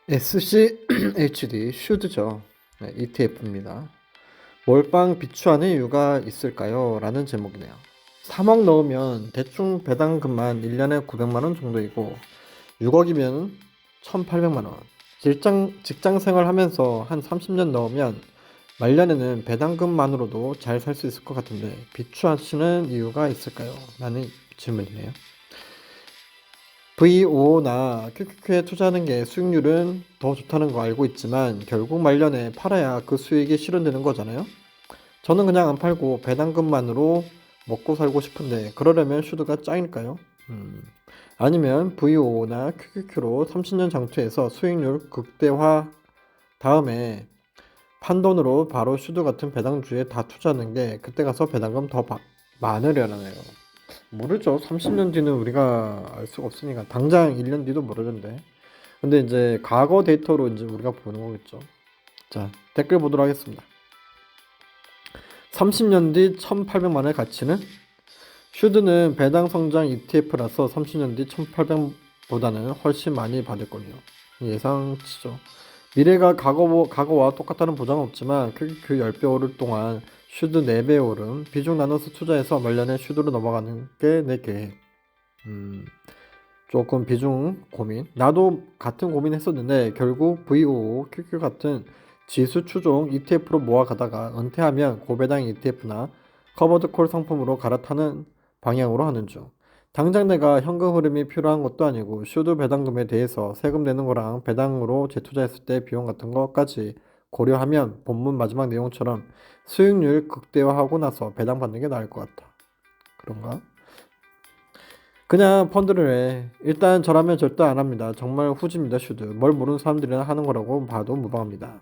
SCHD 슈드죠. 네, ETF입니다. 몰빵 비추하는 이유가 있을까요? 라는 제목이네요. 3억 넣으면 대충 배당금만 1년에 900만원 정도이고 6억이면 1800만원. 직장 생활하면서 한 30년 넣으면 말년에는 배당금만으로도 잘 살 수 있을 것 같은데 비추하시는 이유가 있을까요? 라는 질문이네요. VO나 QQQ에 투자하는 게 수익률은 더 좋다는 거 알고 있지만 결국 말년에 팔아야 그 수익이 실현되는 거잖아요. 저는 그냥 안 팔고 배당금만으로 먹고 살고 싶은데 그러려면 슈드가 짱일까요? 아니면 VO나 QQQ로 30년 장투해서 수익률 극대화 다음에 판돈으로 바로 슈드 같은 배당주에 다 투자하는 게 그때 가서 배당금 더 많으려나요? 모르죠. 30년 뒤는 우리가 알 수가 없으니까 당장 1년 뒤도 모르는데. 근데 이제 과거 데이터로 이제 우리가 보는 거겠죠. 자, 댓글 보도록 하겠습니다. 30년 뒤 1,800만원의 가치는 슈드는 배당 성장 ETF라서 30년 뒤 1,800보다는 훨씬 많이 받을 걸요. 예상치죠. 미래가 과거와 똑같다는 보장은 없지만 그 10배 오를 동안 슈드 4배 오름 비중 나눠서 투자해서 말년에 슈드로 넘어가는 게 내 계획. 조금 비중 고민. 나도 같은 고민 했었는데 결국 VO, QQ 같은 지수 추종 ETF로 모아가다가 은퇴하면 고배당 ETF나 커버드 콜 상품으로 갈아타는 방향으로 하는 중. 당장 내가 현금 흐름이 필요한 것도 아니고 슈드 배당금에 대해서 세금 내는 거랑 배당으로 재투자했을 때 비용 같은 것까지 고려하면 본문 마지막 내용처럼 수익률 극대화하고 나서 배당 받는 게 나을 것 같다. 그런가? 그냥 펀드를 해. 일단 저라면 절대 안 합니다. 정말 후지입니다, 슈드. 뭘 모르는 사람들이나 하는 거라고 봐도 무방합니다.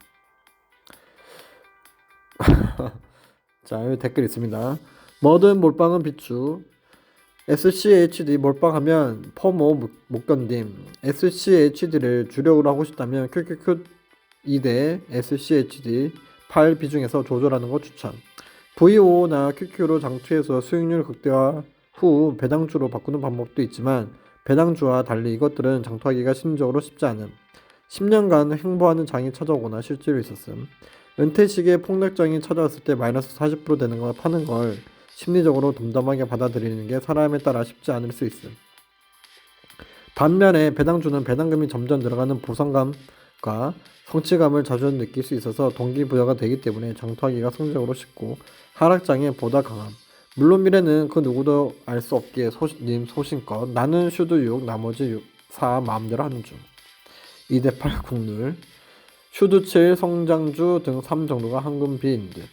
자, 여기 댓글 있습니다. 뭐든 몰빵은 비추. SCHD 몰빵하면 퍼모 못 견딤. SCHD를 주력으로 하고 싶다면 QQQ 2대 SCHD 8 비중에서 조절하는 거 추천. VO나 QQ로 장투해서 수익률 극대화 후 배당주로 바꾸는 방법도 있지만 배당주와 달리 이것들은 장투하기가 심리적으로 쉽지 않음. 10년간 횡보하는 장이 찾아오거나 실제로 있었음. 은퇴 시기에 폭락장이 찾아왔을 때 마이너스 40% 되는 걸 파는 걸 심리적으로 덤덤하게 받아들이는 게 사람에 따라 쉽지 않을 수 있음. 반면에 배당주는 배당금이 점점 늘어가는 보상감과 성취감을 자주 느낄 수 있어서 동기부여가 되기 때문에 장투하기가 성적으로 쉽고 하락장에 보다 강함. 물론 미래는 그 누구도 알 수 없기에 님 소신껏 나는 슈드 6 나머지 4 마음대로 하는 중. 2대8 국룰 슈드 7 성장주 등 3 정도가 황금비인 듯.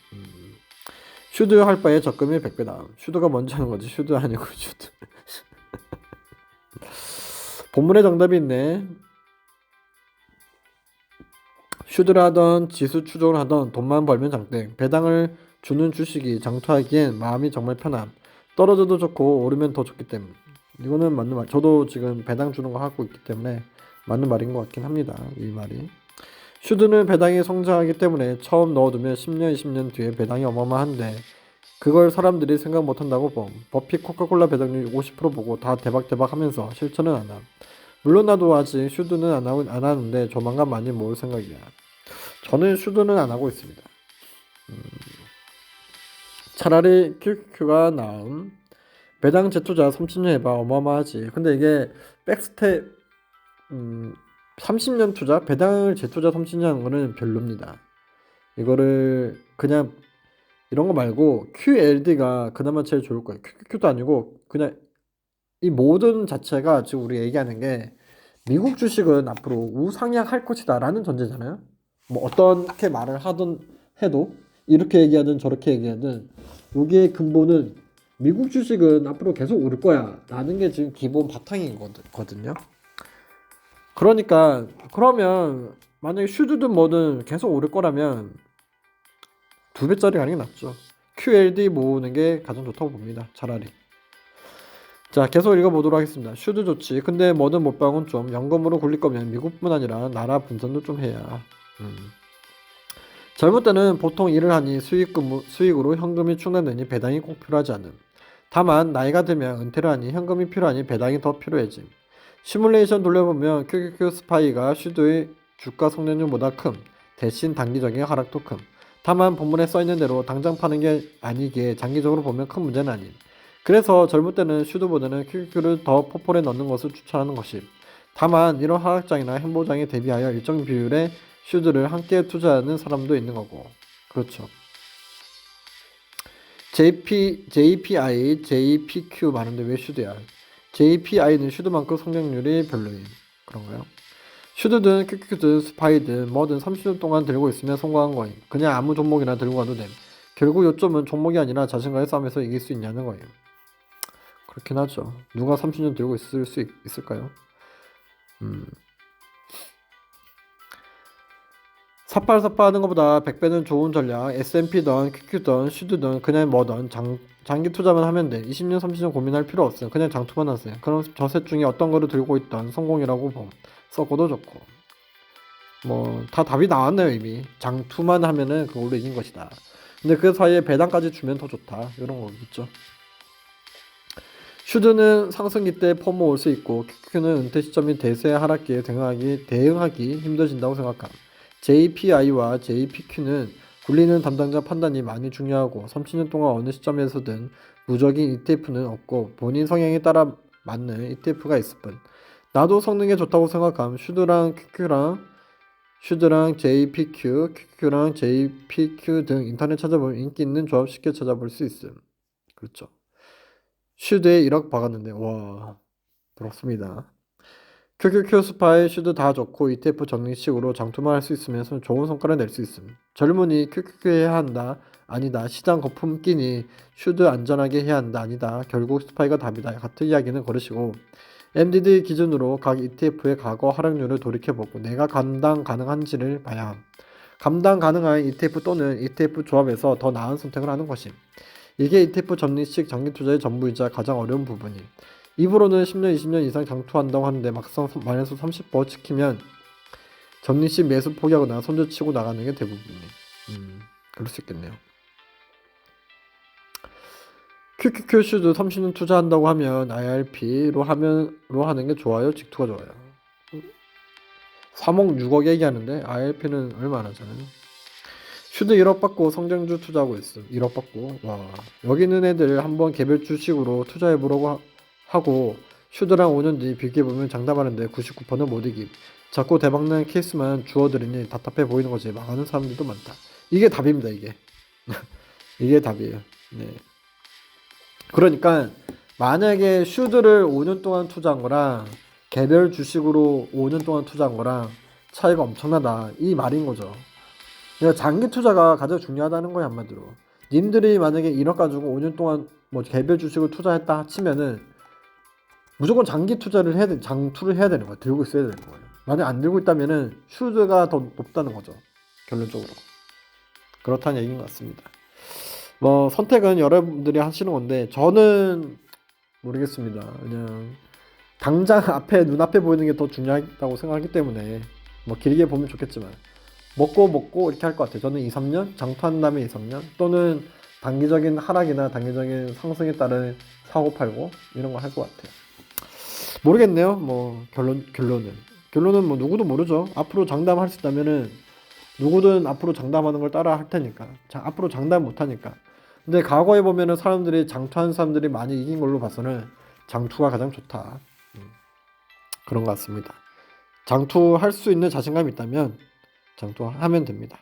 슈드 할 바에 적금이 100배다. 슈드가 먼저 하는 거지. 슈드 아니고 슈드. 본문에 정답이 있네. 슈드를 하던 지수 추종을 하던 돈만 벌면 장땡. 배당을 주는 주식이 장투하기엔 마음이 정말 편함. 떨어져도 좋고 오르면 더 좋기 때문. 이거는 맞는 말. 저도 지금 배당 주는 거 하고 있기 때문에 맞는 말인 것 같긴 합니다. 이 말이. 슈드는 배당이 성장하기 때문에 처음 넣어두면 10년, 20년 뒤에 배당이 어마어마한데 그걸 사람들이 생각 못한다고 봄. 버핏 코카콜라 배당률 50% 보고 다 대박 하면서 실천은 안 함. 물론 나도 아직 슈드는 안 하는데 조만간 많이 모을 생각이야. 저는 슈드는 안 하고 있습니다. 차라리 QQ가 나음. 배당 재투자 30년 해봐 어마어마하지. 근데 이게 백스텝 30년 투자 배당을 재투자 30년 하는 거는 별로입니다. 이거를 그냥 이런 거 말고 QLD가 그나마 제일 좋을 거예요. QQQ도 아니고 그냥 이 모든 자체가 지금 우리 얘기하는 게 미국 주식은 앞으로 우상향할 것이다라는 전제잖아요. 뭐 어떻게 말을 하든 해도 이렇게 얘기하든 저렇게 얘기하든 여기에 근본은 미국 주식은 앞으로 계속 오를 거야 라는 게 지금 기본 바탕인 거거든요. 그러니까 그러면 만약에 슈즈든 뭐든 계속 오를 거라면 2배짜리 가는 게 낫죠. QLD 모으는 게 가장 좋다고 봅니다. 차라리. 자, 계속 읽어보도록 하겠습니다. 슈드 좋지. 근데 뭐든 못방은 좀 연금으로 굴릴 거면 미국뿐 아니라 나라 분산도 좀 해야. 젊을 때는 보통 일을 하니 수익으로 현금이 충당되니 배당이 꼭 필요하지 않음. 다만 나이가 들면 은퇴를 하니 현금이 필요하니 배당이 더 필요해짐. 시뮬레이션 돌려보면 QQQ 스파이가 슈드의 주가 성장률보다 큼. 대신 단기적인 하락도 큼. 다만 본문에 써있는 대로 당장 파는 게 아니기에 장기적으로 보면 큰 문제는 아님. 그래서 젊을 때는 슈드보다는 QQQ를 더 포폴에 넣는 것을 추천하는 것이. 다만 이런 하락장이나 행보장에 대비하여 일정 비율의 슈드를 함께 투자하는 사람도 있는 거고. 그렇죠. JPI, JPQ 많은데 왜 슈드야? JPI는 슈드만큼 성장률이 별로인 그런가요? 슈드든 QQ든 스파이든 뭐든 30년 동안 들고 있으면 성공한 거임. 그냥 아무 종목이나 들고 가도 됨. 결국 요점은 종목이 아니라 자신과의 싸움에서 이길 수 있냐는 거예요. 그렇긴 하죠. 누가 30년 들고 있을 수 있을까요? 삿발삿발 하는 것보다 100배는 좋은 전략. S&P든 QQ든 슈드든 그냥 뭐든 장기 투자만 하면 돼. 20년 30년 고민할 필요 없어요. 그냥 장투만 하세요. 그럼 저 셋 중에 어떤 거를 들고 있던 성공이라고 봄. 썩어도 좋고. 뭐 다 답이 나왔네요 이미. 장투만 하면은 그걸로 이긴 것이다. 근데 그 사이에 배당까지 주면 더 좋다. 이런 거 있죠. 슈드는 상승기 때 펌모 올 수 있고 QQ는 은퇴 시점인 대세 하락기에 대응하기 힘들어진다고 생각함. JPI와 JPQ는 굴리는 담당자 판단이 많이 중요하고 30년 동안 어느 시점에서든 무적인 ETF는 없고 본인 성향에 따라 맞는 ETF가 있을 뿐. 나도 성능에 좋다고 생각함. 슈드랑 JPQ, QQ랑 JPQ 등 인터넷 찾아보면 인기 있는 조합 쉽게 찾아볼 수 있음. 그렇죠. 슈드에 1억 박았는데 와 부럽습니다. QQQ 스파이 슈드 다 좋고 ETF 정리식으로 장투만 할 수 있으면서 좋은 성과를 낼 수 있음. 젊은이 QQQ 해야 한다. 아니다. 시장 거품 끼니 슈드 안전하게 해야 한다. 아니다. 결국 스파이가 답이다. 같은 이야기는 거르시고 MDD 기준으로 각 ETF의 과거 하락률을 돌이켜보고 내가 감당 가능한지를 봐야 함. 감당 가능한 ETF 또는 ETF 조합에서 더 나은 선택을 하는 것임. 이게 ETF 전리식 장기 투자의 전부이자 가장 어려운 부분이. 입으로는 10년, 20년 이상 장투한다고 하는데 막상 마이너스 30% 찍히면 전리식 매수 포기하거나 손절치고 나가는 게 대부분이. 그럴 수 있겠네요. QQQ 슈도 30년 투자한다고 하면 IRP로 하는 게 좋아요? 직투가 좋아요? 3억 6억 얘기하는데 IRP는 얼마나 하잖아요. 슈드 1억 받고 성장주 투자하고 있음. 1억 받고. 와. 여기 있는 애들 한번 개별 주식으로 투자해보려고 하고 슈드랑 5년 뒤 비교해보면 장담하는데 99%는 못 이김. 자꾸 대박난 케이스만 주어드리니 답답해 보이는 거지. 망하는 사람들도 많다. 이게 답입니다. 이게. 이게 답이에요. 네. 그러니까 만약에 슈드를 5년 동안 투자한 거랑 개별 주식으로 5년 동안 투자한 거랑 차이가 엄청나다. 이 말인 거죠. 그러니까 장기 투자가 가장 중요하다는 거야 한마디로. 님들이 만약에 1억 가지고 5년 동안 뭐 개별 주식을 투자했다 치면은 무조건 장기 투자를 해야 돼. 장투를 해야 되는 거야. 들고 있어야 되는 거예요. 만약 안 들고 있다면은 슈드가 더 높다는 거죠. 결론적으로. 그렇다는 얘기인 것 같습니다. 뭐 선택은 여러분들이 하시는 건데 저는 모르겠습니다. 그냥 당장 앞에 눈앞에 보이는 게 더 중요하다고 생각하기 때문에 뭐 길게 보면 좋겠지만 먹고 이렇게 할 것 같아요. 저는 2, 3년 장투한 다음에 2, 3년 또는 단기적인 하락이나 단기적인 상승에 따른 사고 팔고 이런 거 할 것 같아요. 모르겠네요. 뭐 결론은 뭐 누구도 모르죠. 앞으로 장담할 수 있다면은 누구든 앞으로 장담하는 걸 따라 할 테니까. 앞으로 장담 못 하니까. 근데 과거에 보면은 사람들이 장투하는 사람들이 많이 이긴 걸로 봐서는 장투가 가장 좋다. 그런 것 같습니다. 장투할 수 있는 자신감이 있다면 장투하면 됩니다.